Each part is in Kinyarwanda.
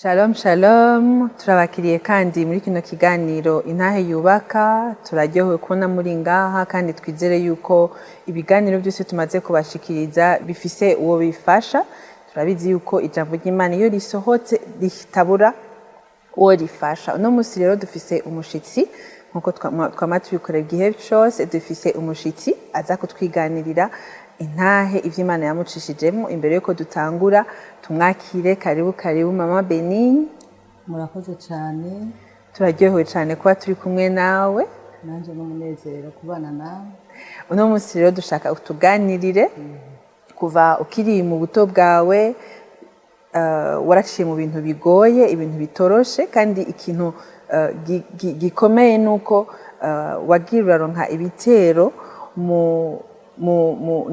Shalom shalom, turabakiriye kandi muri kino kiganiro intahe yubaka, turaryohewe kubona muri ngaha kandi twizere yuko ibiganiro byose tumaze kubashikiriza bifise uwo bifasha. Turabizi yuko ijambo ry'Imana iyo risohotse ritabura uwo rifasha. Uno musi rero dufise umushitsi nkuko twama tubikorera igihe cyose, dufise umushitsi aza kutwiganirira intahe ivy'Imana yamucishijemo. Imbere yuko dutangura tumwakire, karibu mama Beni. Murakoze cyane, turaryohewe cyane kuba turi kumwe nawe, nanje n'umunezero kubana nawe. Uno musi rero dushaka utuganirire kuva ukiri mu buto bwawe, waraciye mu bintu bigoye, ibintu bitoroshe, kandi ikintu gikomeye nuko wagira uraronka ibitero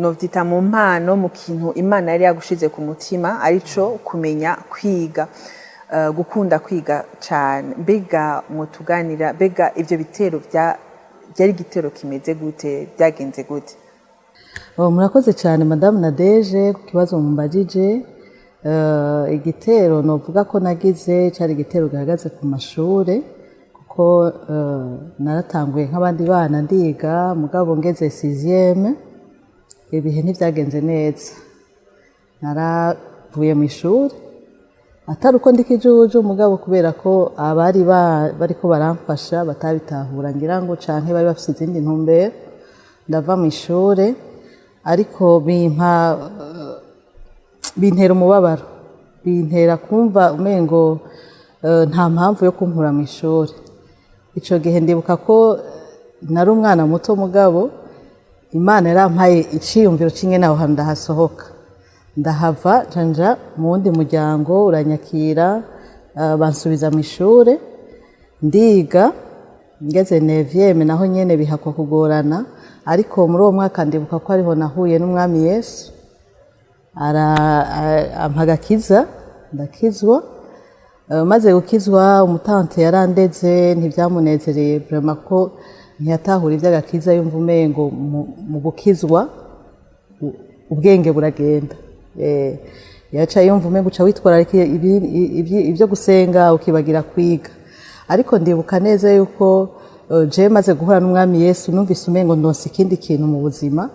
novyita mu mpano, mu kintu Imana yari yagushize ku mutima, arico kumenya kwiga, gukunda kwiga cyane. Mbega mutuganira, mbega ivyo bitero byari igitero kimeze gute, byagenze gute? Murakoze cyane Madame Nadege ku kibazo mumbajije. Igitero novuga ko nagize cyari igitero gihagaze ku mashure, kuko naratanguye nk'abandi bana ndiga, mugabo ngeze 6e ibihe ntivyagenze neza. Naravuye mu ishuri atari uko ndikijuju, mugabo kubera ko abari bariko baramfasha batabitahura ngira ngo canke bari bafite izindi ntumbero, ndava mu ishure. Ariko bintera umubabaro, bintera kumva umengo nta mpamvu yo kunkura mu ishuri. Ico gihe ndibuka ko nari umwana muto, mugabo Imana yarampaye iciyumviro c'ingene aho hantu ndahasohoka. Ndahava nja mu wundi muryango uranyakira, bansubiza mu ishure ndiga. Ngeze 9e naho nyene bihakwa kugorana, ariko muri uwo mwaka ndibuka ko ariho nahuye n'umwami Yesu, ampa agakiza, ndakizwa. Maze gukizwa, umutante yarandeze, ntivyamunezereye vraiment ko ntiyatahura ivy'agakiza, yumva umengo mu gukizwa ubwenge buragenda. Yaca yumva umengo uca witwararika ivyo gusenga ukibagira kwiga. Ariko ndibuka neza yuko je maze guhura n'umwami Yesu, numvise umengo ndonse ikindi kintu mu buzima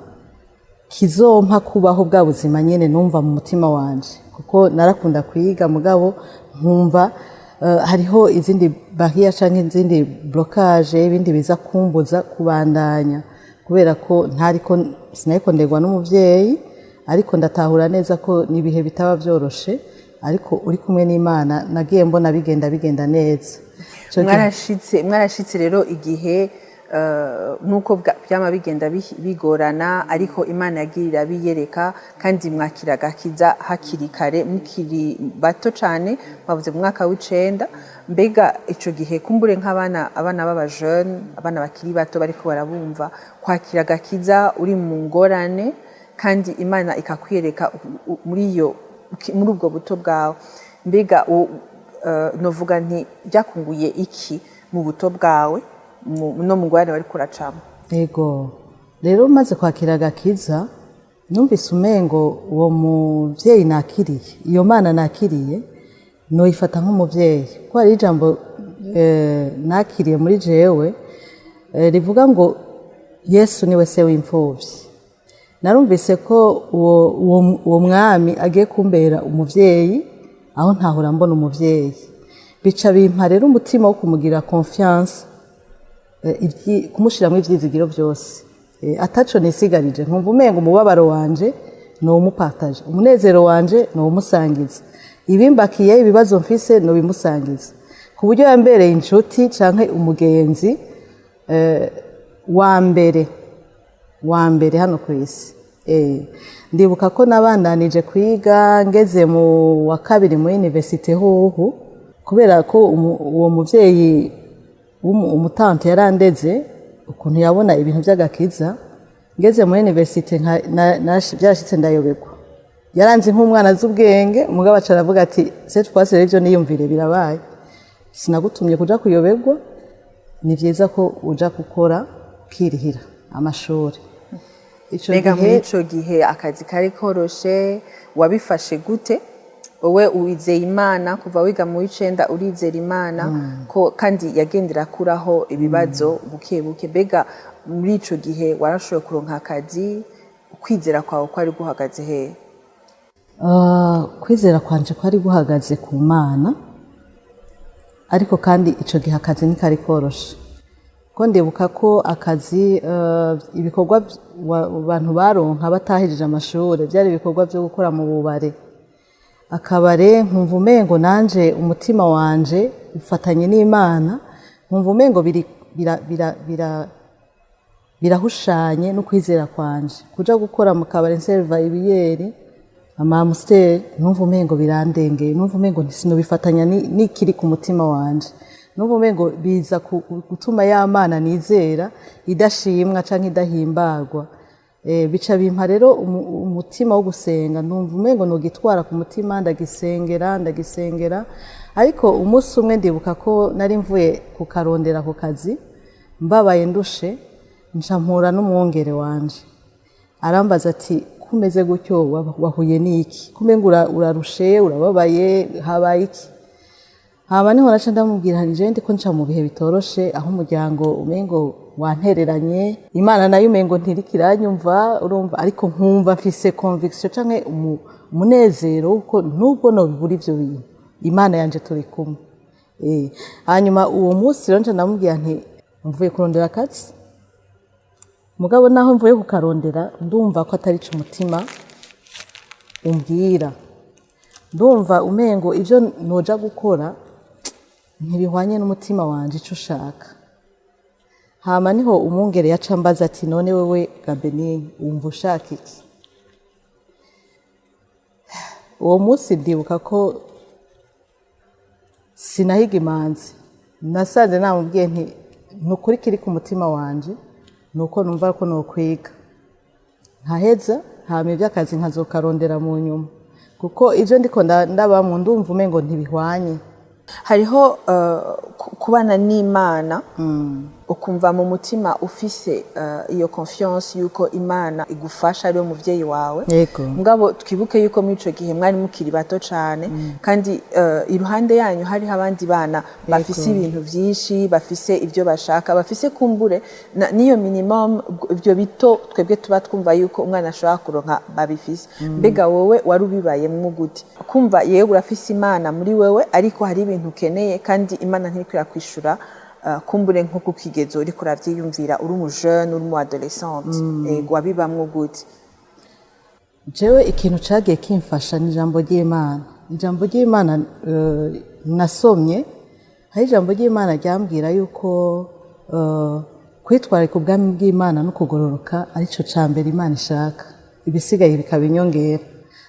kizompa kubaho bwa buzima nyene numva mu mutima wanje, kuko narakunda kwiga, mugabo nkumva hariho izindi barriere canke izindi blocage, ibindi biza kumbuza kubandanya, kubera ko sinariko nderwa n'umuvyeyi. Ariko ndatahura neza ko nibihe bitaba vyoroshe, ariko uri kumwe n'Imana nagiye mbona bigenda neza. Mwarashitse rero igihe nuko byama bigenda bigorana, ariko Imana yagirira biyereka kandi mwakira agakiza hakiri kare, mukiri bato cyane, bavuze mu mwaka w'9. Mbega ico gihe kumbure nk'abana b'aba jeune, abana bakiri bato bariko barabumva kwakira agakiza uri mu ngorane, kandi Imana ikakwiyereka muri ubwo buto bwawe. Mbega novuga nti byakunguye iki mu buto bwawe no mu ngorane wari kuracamo? Yego, rero maze kwakira agakiza numvise umengo uwo muvyeyi nakiriye, iyo Mana nakiriye noyifata nk'umuvyeyi, ko hari ijambo nakiriye muri jewe rivuga ngo Yesu niwe se w'imfuvyi. Narumvise ko uwo mwami agiye kumbera umuvyeyi, aho ntahora mbona umuvyeyi. Bica bimpa rero umutima wo kumugira confiance, kumushiramwo ivyizigiro byose, ataco nisigarije. Nkumva umengo umubabaro wanje no umupartage, umunezero wanje no umusangiza, ibimbakiye ibibazo mfise no bimusangiza, ku buryo yambereye inshuti canke umugenzi wa mbere hano ku isi. Ndibuka ko nabandanije kwiga, ngeze mu wa 2 mu universite hoho, kubera ko uwo muvyeyi umutante yarandeze ukuntu yabona ibintu by'agakiza. Ngeze mu universite byarashitse ndayoberwa, yaranze nk'umwana z'ubwenge, mugabo acaravuga ati cette fois c'est ivyo niyumvire birabaye, sinagutumye kuja kuyoberwa, ni vyiza ko uja gukora ukirihira amashuri. Mbega muri ico gihe akazi kari koroshe, wabifashe gute? wowe uwizeye Imana kuva wiga mu w'icenda urizera Imana ko kandi yagendera akuraho ibibazo buke buke. Mbega muri ico gihe warashoboye kuronka akazi, kwizera kwawe kwari guhagaze hehe? Kwizera kwanje kwari guhagaze ku Mana, ariko kandi ico gihe akazi ntikari koroshe, ko ndibuka ko akazi ibikorwa abantu baronka batahirije amashuri byari ibikorwa byo gukora mu bubare. Akabare nkumva umengo nanje umutima wanje ufatanye n'Imana, nkumva umengo birahushanye no kwizera kwanje. Kuja gukora mu kabare nserva ibiyeri amamusiteri, numva umengo birandengeye, numva umengo sinobifatanya n'ikiri ku mutima wanje, numva umengo biza gutuma ya Mana nizera idashimwa canke idahimbagwa. Bica bimpa rero umutima wo gusenga, numva umengo nogitwara ku mutima, ndagisengera. Ariko umunsi umwe ndibuka ko nari mvuye kukarondera ku kazi mbabaye ndushe, nca mpura n'umwongere wanje, arambaza ati kumeze gutyo wahuye n'iki, kumengo urarushe urababaye habaye iki? Hama niho naca ndamubwira nje ndiko nca mu bihe bitoroshe, aho umuryango umengo wantereranye, Imana nayo umengo ntirikiranyumva, urumva, ariko nkumva mfise conviction canke umunezero uko nubwo nobibura ivyo bintu Imana yanje turi kumwe. Hanyuma uwo munsi rero nca ndamubwira nti mvuye kurondera akazi, mugabo naho mvuye kukarondera ndumva ko atari cyo umutima umbwira, ndumva umengo ivyo noja gukora ntibihwanye n'umutima wanje ico ushaka. Hama niho umwungere yaca ambaza ati none wewe Gabenine wumva ushaka iki? Uwo munsi ndibuka ko sinahiga imanzi, nasanze namubwiye nti nukuri kiri ku mutima wanje nuko numva ko nokwiga nkaheza, hama ivy'akazi nkazokarondera mu nyuma, kuko ivyo ndiko ndabamwe ndumva umengo ntibihwanye. Hariho kubana n'Imana ukumva mu mutima ufise iyo confiance yuko Imana igufasha ari umuvyeyi wawe. Mugabo twibuke yuko muri ico gihe mwari mukiri bato cane, kandi iruhande yanyu hariho abandi bana bafise ibintu vyinshi, bafise ivyo bashaka, bafise kumbure niyo minimum, ivyo bito twebwe tuba twumva yuko umwana ashobora kuronka babifise. Mbega wowe wari ubibayemwo gute, kumva yewe urafise Imana muri wewe ariko hari ibintu ukeneye kandi Imana ntiriko kwishura kumbure nko kukigezo uriko uravyiyumvira uri umu jeune uri mu adolescente? Wabibamwo gute? Jewe ikintu cagiye kimfasha ni ijambo ry'Imana. Ijambo ry'Imana nasomye, hari ijambo ry'Imana ryambwira yuko kwitwararika ubwami bw'Imana no kugororoka arico cambere Imana ishaka, ibisigaye bikaba inyongera.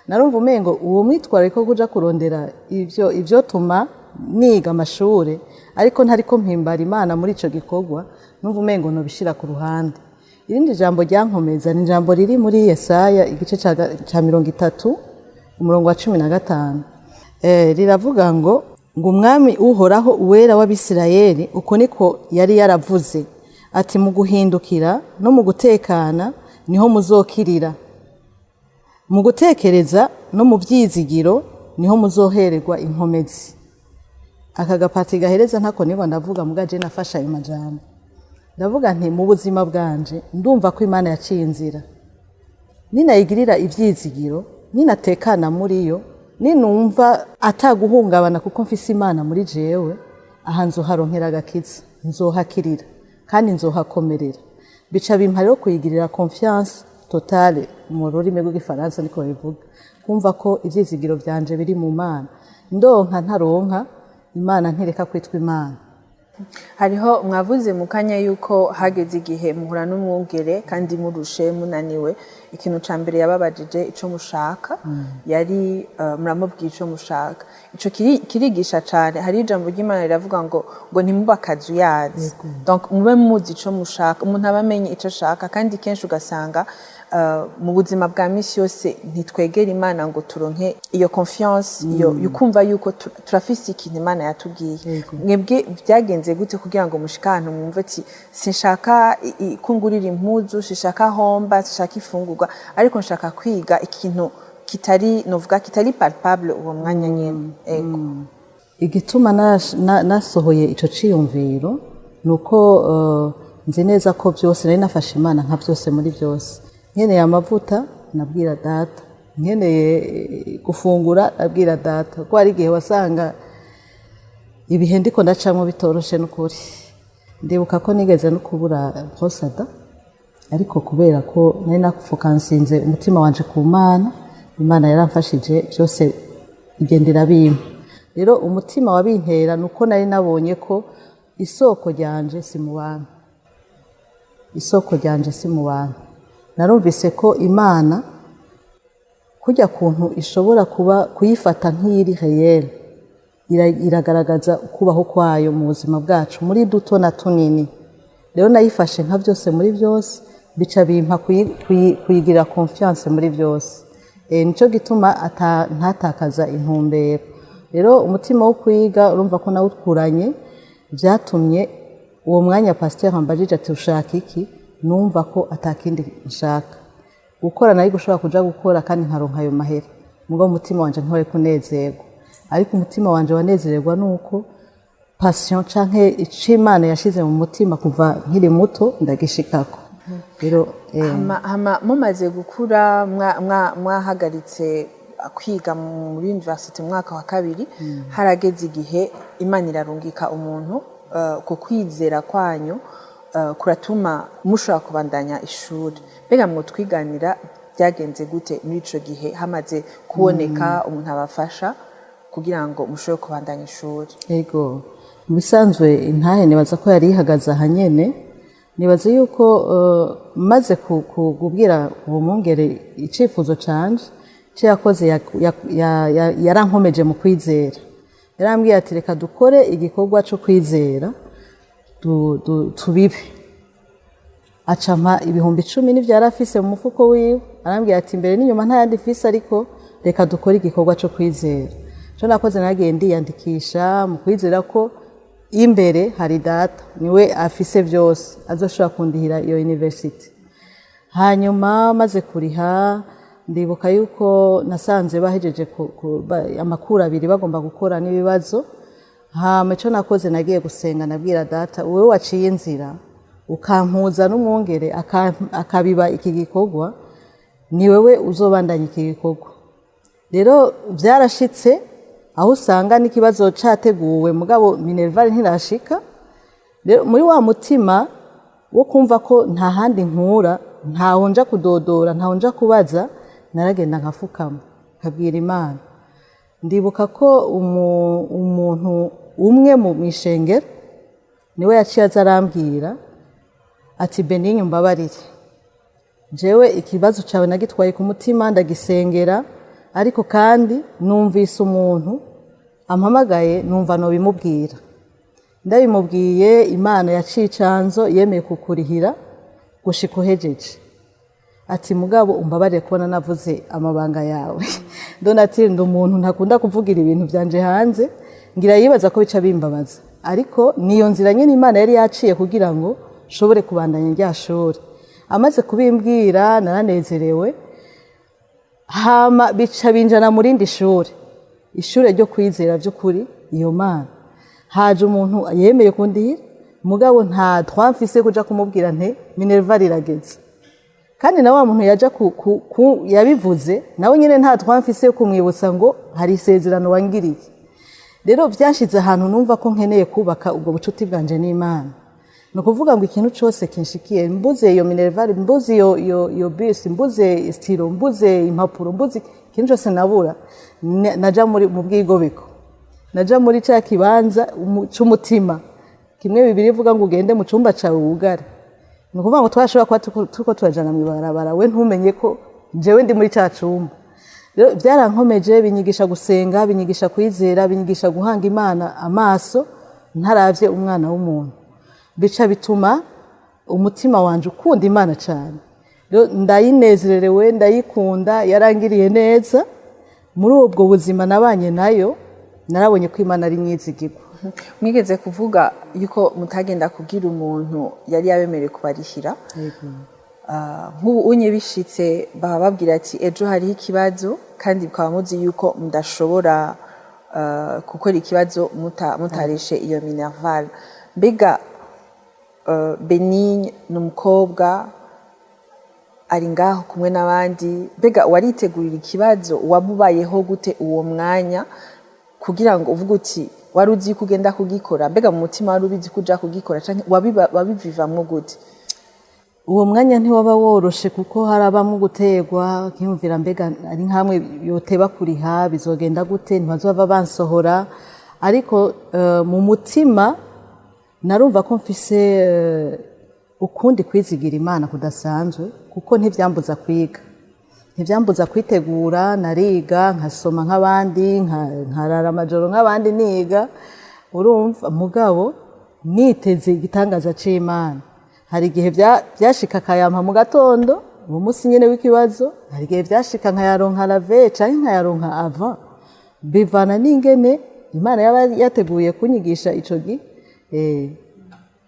Narumva umengo uwo mwitwarariko kuja kurondera ivyo tuma niga amashure ariko ntariko mpimbara Imana muri ico gikorwa, numva umengo nobishira ku ruhande. Irindi jambo ryankomeza ni ijambo riri muri Yesaya igice ca 30 umurongo wa 15, riravuga ngo umwami uhoraho uwera w'Abisirayeli uko niko yari yaravuze ati mu guhindukira no mu gutekana niho muzokirira, mu gutekereza no mu vyizigiro niho muzohererwa inkomezi. Aka gapati gahereza ntako niba ndavuga mugaje nafasha ayo majambo, ndavuga nti mu buzima bwanje ndumva ko Imana yaciye inzira, ninayigirira ivyizigiro, ninatekana muri yo, ninumva ataguhungabana kuko mfise Imana muri jewe, aha nzoharonkera agakiza, nzohakirira kandi nzohakomerera. Bica bimpa rero kuyigirira confiance totale mu rurimi rw'igifaransa niko bivuga, kumva ko ivyizigiro vyanje biri mu Mana, ndonka ntaronka Imana ntireka kwitwa Imana. Hariho mwavuze mu kanya yuko hageze igihe muhura n'umwungere kandi murushe munaniwe, ikintu ca mbere yababajije ico mushaka, yari muramubwira ico mushaka. Ico kirigisha cane. Hari ijambo ry'Imana riravuga ngo ntimuba akazu yazi, donc mube muzi ico mushaka, umuntu abamenye ico ashaka. Kandi kenshi ugasanga mu buzima bwa misi yose ntitwegera Imana ngo turonke iyo confiance, yukumva yuko turafise ikintu Imana yatubwiye. Mwebwe vyagenze gute kugira ngo mushika ahantu mwumve ati sinshaka kungurira impuzu, sinshaka homba, sinshaka ifungurwa, ariko nshaka kwiga ikintu kitari novuga kitari palpable uwo mwanya nyene ego igituma nasohoye ico ciyumviro nuko nzi neza ko byose nari nafashe Imana nka byose muri byose nkeneye amavuta nabwira data nkeneye gufungura nabwira data ko hari igihe wasanga ibihe ndiko ndacamo bitoroshe n'ukuri ndibuka ko nigeze no kubura prosada ariko kubera ko nari nafukansinze umutima wanje ku Mana Imana yaramfashije byose igendera bimwe rero umutima wabintera nuko nari nabonye ko isoko ryanje si mu bantu isoko ryanje si mu bantu narumvise ko Imana kujya kuntu ishobora kuba kuyifata nk'iri réel iragaragaza kubaho kwayo mu buzima bwacu muri duto na tunini rero nayifashe nka byose muri byose bica bimpa kuyigira confiance muri byose nico gituma ntatakaza intumbero rero umutima wo kwiga urumva ko nawukuranye byatumye uwo mwanya pasteur ambajije ati ushaka iki numva ko atakindi nshaka gukora nayo gushobora kuja gukora kandi nkaronka ayo mahera mugo umutima wanje ntwari kunezerwa ariko umutima wanje wanezererwa nuko passion canke icimana yashize mu mutima kuva nkiri muto ndagishikako rero hama mumaze gukura mwahagaritse kwiga muri university mwaka wa kabiri harageze igihe Imana irarungika umuntu ku kwizera kwanyu kuratuma mushobora kubandanya ishuri mbega mwo twiganira byagenze gute muri ico gihe hamaze kuboneka umuntu abafasha kugira ngo mushobore kubandanya ishuri yego bisanzwe intahe nibaza ko yari ihagaze ahanyene nibaza yuko maze kubwira uwo mwungere icifuzo canje cyo yakoze yarankomeje mu kwizera yarambwiye ati reka dukore igikorwa cyo kwizera tubibe acampa ibihumbi 10 n'ivyo yarafise mu mufuko wiwe arambwiye ati mbere n'inyuma nta yandi fise ariko reka dukore igikorwa cyo kwizera cyo nakoze nagiye ndiyandikisha mu kwizera ko imbere hari data niwe afise byose azoshobora kundihira iyo university hanyuma maze kuriha ndibuka yuko nasanze bahejeje amakuru abiri bagomba gukora n'ibibazo hama cyo nakoze nagiye gusenga nabwira data wewe waciye inzira ukampuza n'umwongere akabiba iki gikorwa ni wewe uzobandanya iki gikorwa rero byarashitse aho usanga n'ikibazo cyateguwe mugabo Minerval ntirashika rero muri wa mutima wo kumva ko nta handi nkura ntaho nja kudodora ntaho nja kubaza naragenda nkafukama kabwira Imana ndibuka ko umuntu umwe mu mishengero niwe yaciye azarambwira ati Beninyo mbabarire jewe ikibazo cyawe nagitwaye ku mutima ndagisengera ariko kandi numvise umuntu ampamagaye numva no bimubwira ndabimubwiye Imana yacicanzo yemeye kukurihira gushika uhejeje ati mugabo umbabarire kubona navuze amabanga yawe Donatille ndo umuntu ntakunda kuvugira ibintu byanje hanze ngira yibaza ko bica bimbabaza ariko niyo nzira nyine Imana yari yaciye kugira ngo shobore kubandanya ryashuri amaze kubimbwira naranezerewe hama bica binjana muri ndi shuri ishure ryo kwizera by'ukuri iyo Mana haje umuntu yemeye kundihira mugabo nta twamfise kuja kumubwira nte Minerval irageze kandi na wa muntu yaja yabivuze nawe nyine nta twamfise kumwibutsa ngo hari isezerano wangiriye rero byashize ahantu numva ko nkeneye kubaka ubwo bucuti bwanje n'Imana no kuvuga ngo ikintu cyose kinshikiye mbuze iyo Minerval mbuze iyo bus mbuze stilo mbuze impapuro mbuze ikintu cyose nabura naja mu bwigobeko naja muri cya kibanza cy'umutima kimwe bibiri ivuga ngo ugende mu cyumba cyawe wugare ni ukuvuga ngo twashobora kuba tuko turajana mu ibarabara we ntumenye ko jewe ndi muri cya cyumba rero byarankomeje binyigisha gusenga binyigisha kwizera binyigisha guhanga Imana amaso ntaravye umwana w'umuntu bica bituma umutima wanje ukunda Imana cyane rero ndayinezererewe ndayikunda yarangiriye neza muri ubwo buzima nabanye nayo narabonye ko Imana ari mwizigirwa mwigeze kuvuga yuko mutagenda kugira umuntu yari yabemereye kubarihira nk'ubu unye bishitse baba babwira ati ejo hariho ikibazo kandi bukaba muzi yuko mudashobora gukora ikibazo mutarishe iyo minerval. Mbega Benigne ni umukobwa ari ngaho kumwe n'abandi, mbega waritegurira ikibazo, wamubayeho gute uwo mwanya kugira ngo uvuge uti wari uzi ko ugenda kugikora, mbega mu mutima wari ubizi ko uja kugikora canke wabivivamwo gute? Uwo mwanya ntiwaba woroshe kuko harabamwo gutegwa, nkiyumvira mbega ari nkamwe yoteba kuriha bizogenda gute, ntibazova bansohora, ariko mu mutima narumva ko mfise ukundi kwizigira Imana kudasanzwe, kuko ntivyambuza kwiga, ntivyambuza kwitegura, nariga nkasoma nk'abandi, nkarara amajoro nk'abandi niga, urumva mugabo niteze igitangaza c'Imana. Hari igihe vyashika akayampa mu gatondo uwo musi nyene w'ikibazo, hari igihe vyashika nkayaronka lave canke nkayaronka avant, bivana n'ingene Imana yaba yateguye kunyigisha ico gihe.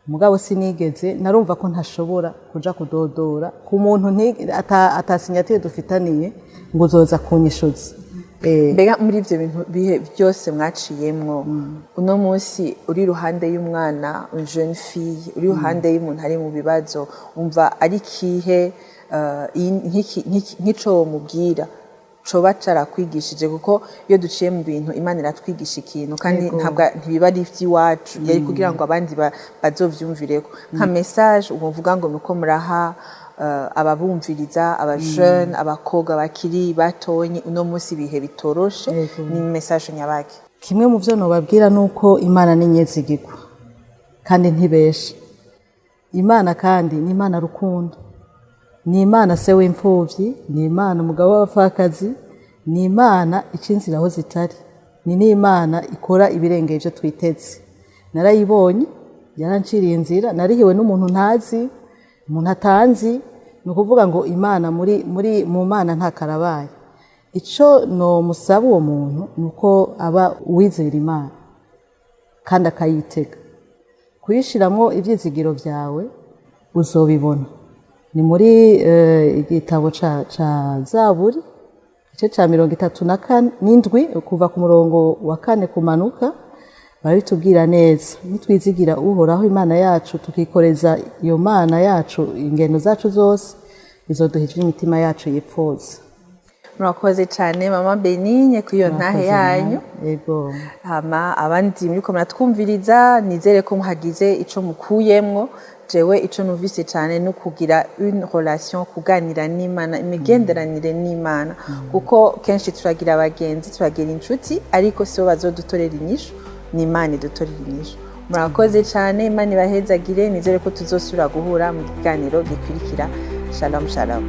Mugabo sinigeze, narumva ko ntashobora kuja kudodora ku muntu atasinyatire dufitaniye ngo uzoza kunyishuza. Mbega muri ivyo bintu bihe byose mwaciyemwo, uno munsi uri ruhande y'umwana, une jeune fille, uri ruhande y'umuntu ari mu bibazo, umva ari kihe nk'ico mubwira coba carakwigishije? Kuko iyo duciye mu bintu Imana iratwigisha ikintu kandi ntibiba ari ivy'iwacu, yari kugira ngo abandi bazovyumvireko. Nka message umuvuga ngo nuko muraha ababumviriza, abajeune, abakobwa bakiri batonyi uno munsi ibihe bitoroshe, ni message nyabaki? Kimwe mu vyo nobabwira nuko Imana ni nyezigirwa kandi ntibesha. Imana kandi ni Imana rukundo, ni Imana se w'imfuvyi, ni Imana umugabo w'abapfakazi, ni Imana ica inzira aho zitari, ni n'Imana ikora ibirengeye ivyo twiteze. Narayibonye, yaranciriye inzira, narihiwe n'umuntu ntazi, umuntu atanzi, ni ukuvuga ngo Imana mu Mana nta karabaye. Ico no musaba uwo muntu nuko aba uwizera Imana kandi akayitega, kuyishiramwo ivyizigiro vyawe uzobibona. Ni muri igitabo ca Zaburi igice ca 37 kuva ku murongo wa 4 kumanuka, barabitubwira neza. Nitwizigira Uhoraho Imana yacu, tukikoreza iyo Mana yacu ingendo zacu zose, izoduhijwe imitima yacu yipfuza. Murakoze cyane Mama Benigne ku iyo ntahe yanyu. Yego. Hama abandi muriko muratwumviriza, nizere ko muhagize ico mukuyemwo. Jewe ico numvise cyane no kugira une relation, kuganira n'Imana, imigenderanire n'Imana, kuko kenshi turagira abagenzi, turagira inshuti, ariko sibo bazodutorera inyishu, ni Imana idutorera inyishu. Murakoze cyane, Imana ibahezagire, nizere ko tuzosubira guhura mu kiganiro gikurikira. Shalom shalom.